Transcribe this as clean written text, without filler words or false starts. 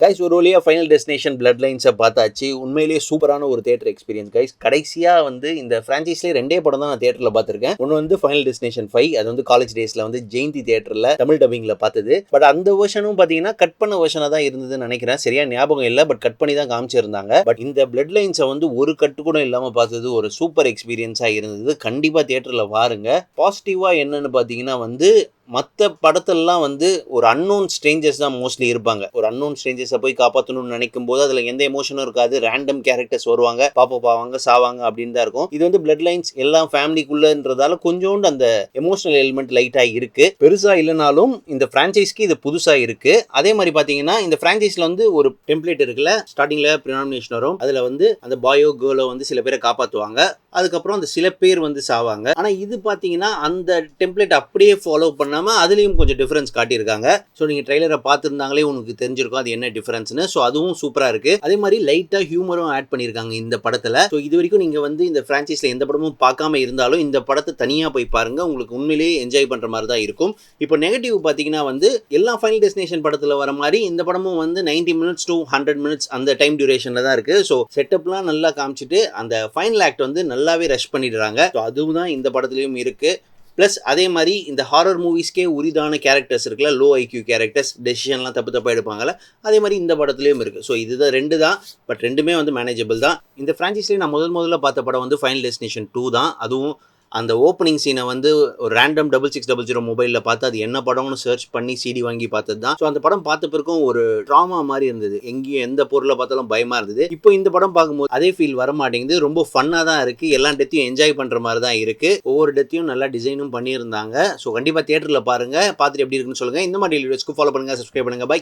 Guys ஒரு வழியாக final destination blood லைன்ஸை பார்த்தாச்சு. உண்மையிலேயே சூப்பரான ஒரு தியேட்டர் எக்ஸ்பீரியன்ஸ் கைஸ். கடைசியாக வந்து இந்த ஃப்ரான்ச்சைஸ்லேயே 2 படம் தான் நான் தியேட்டரில் பார்த்துருக்கேன். ஒன்று வந்து ஃபைனல் டெஸ்டினேஷன் 5, அது வந்து காலேஜ் டேஸில் வந்து ஜெயந்தி தியேட்டரில் தமிழ் டப்பிங்கில் பார்த்தது. பட் அந்த வெர்ஷனும் பார்த்தீங்கன்னா கட் பண்ண வெர்ஷனாக தான் இருந்ததுன்னு நினைக்கிறேன். சரியா ஞாபகம் இல்லை, பட் கட் பண்ணி தான் காமிச்சிருந்தாங்க. பட் இந்த பிளட் லைன்ஸை வந்து ஒரு கட்டு கூட இல்லாமல் பார்த்தது ஒரு சூப்பர் எக்ஸ்பீரியன்ஸாக இருந்தது. கண்டிப்பாக தியேட்டரில் பாருங்க. பாசிட்டிவாக என்னன்னு பார்த்தீங்கன்னா வந்து மற்ற படத்தெல்லாம் வந்து ஒரு அன்னோன் ஸ்ட்ரேஞ்சர்ஸ் தான் மோஸ்ட்லி இருப்பாங்க. ஒரு அன்னோன் ஸ்ட்ரேஞ்சர்ஸை போய் காப்பாற்றணும்னு நினைக்கும் போது அதில் எந்த எமோஷனும் இருக்காது. ரேண்டம் கேரக்டர்ஸ் வருவாங்க, பாவாங்க சாவாங்க அப்படின்னு தான் இருக்கும். இது வந்து பிளட் லைன்ஸ் எல்லாம் ஃபேமிலிக்குள்ளன்றதால கொஞ்சோண்டு அந்த எமோஷனல் எலிமெண்ட் லைட்டாக இருக்கு. பெருசா இல்லைனாலும் இந்த பிரான்ச்சைஸ்க்கு இது புதுசா இருக்கு. அதே மாதிரி பார்த்தீங்கன்னா இந்த பிரான்ச்சைஸ்ல வந்து ஒரு டெம்ப்ளேட் இருக்குல்ல, ஸ்டார்டிங்ல ப்ரினாமினேஷன் வரும். அதில் வந்து அந்த பாயோ கேர்ளோ வந்து சில பேரை காப்பாற்றுவாங்க, அதுக்கப்புறம் அந்த சில பேர் வந்து சாவாங்க. ஆனால் இது பார்த்தீங்கன்னா அந்த டெம்ப்ளேட் அப்படியே ஃபாலோ பண்ண அதுலயும் கொஞ்சம் டிஃபரன்ஸ் காட்டியிருக்காங்க. ஸோ நீங்க ட்ரெய்லரை பார்த்துருந்தாங்களே உங்களுக்கு தெரிஞ்சிருக்கும் அது என்ன டிஃபரன்ஸ்னு. ஸோ அதுவும் சூப்பரா இருக்கு. அதே மாதிரி லைட்டா ஹியூமரும் ஆட் பண்ணியிருக்காங்க இந்த படத்துல. ஸோ இது வரைக்கும் நீங்க வந்து இந்த பிரான்ச்சைஸ்ல எந்த படமும் பார்க்காம இருந்தாலும் இந்த படத்தை தனியா போய் பாருங்க, உங்களுக்கு உண்மையிலேயே என்ஜாய் பண்ற மாதிரி தான் இருக்கும். இப்போ நெகட்டிவ் பார்த்தீங்கன்னா வந்து எல்லா ஃபைனல் டெஸ்டினேஷன் படத்துல வர மாதிரி இந்த படமும் வந்து 90 minutes to 100 minutes அந்த டைம் டியூரேஷன்ல தான் இருக்கு. ஸோ செட்டப்லாம் நல்லா காமிச்சிட்டு அந்த ஃபைனல் ஆக்ட் வந்து நல்லாவே ரஷ் பண்ணிடுறாங்க. ஸோ அதுவும் தான் இந்த படத்துலயும் இருக்கு. ப்ளஸ் அதே மாதிரி இந்த ஹாரர் மூவிஸ்க்கே உரிதான கேரக்டர்ஸ் இருக்குல்ல, லோ ஐக்யூ கேரக்டர்ஸ், டெசிஷன்லாம் தப்பாக எடுப்பாங்கல்ல, அதே மாதிரி இந்த படத்துலையும் இருக்குது. ஸோ இதுதான் 2 தான், பட் 2மே வந்து மேனேஜபிள் தான். இந்த ஃப்ரான்ச்சைஸ்லேயே நான் முதல்ல பார்த்த படம் வந்து ஃபைனல் டெஸ்டினேஷன் 2 தான். அதுவும் அந்த ஓப்பனிங் சீனை வந்து ஒரு ரேண்டம் 6600 மொபைலில் பார்த்து அது என்ன படம்னு சர்ச் பண்ணி சிடி வாங்கி பார்த்தது தான். ஸோ அந்த படம் பார்த்த பிறக்கும் ஒரு ட்ராமா மாதிரி இருந்தது. எங்கேயும் எந்த பொருளை பார்த்தாலும் பயமாக இருந்தது. இப்போ இந்த படம் பார்க்கும்போது அதே ஃபீல் வர மாட்டேங்குது. ரொம்ப ஃபன்னாக தான் இருக்குது. எல்லா டெத்தையும் என்ஜாய் பண்ணுற மாதிரி தான் இருக்குது. ஒவ்வொரு டெத்தையும் நல்லா டிசைனும் பண்ணியிருந்தாங்க. ஸோ கண்டிப்பாக தியேட்டரில் பாருங்கள். பார்த்துட்டு எப்படி இருக்குன்னு சொல்லுங்கள். இந்த மாதிரி வீடியோஸ்க்கு ஃபாலோ பண்ணுங்கள், சப்ஸ்கிரைப் பண்ணுங்கள். பை.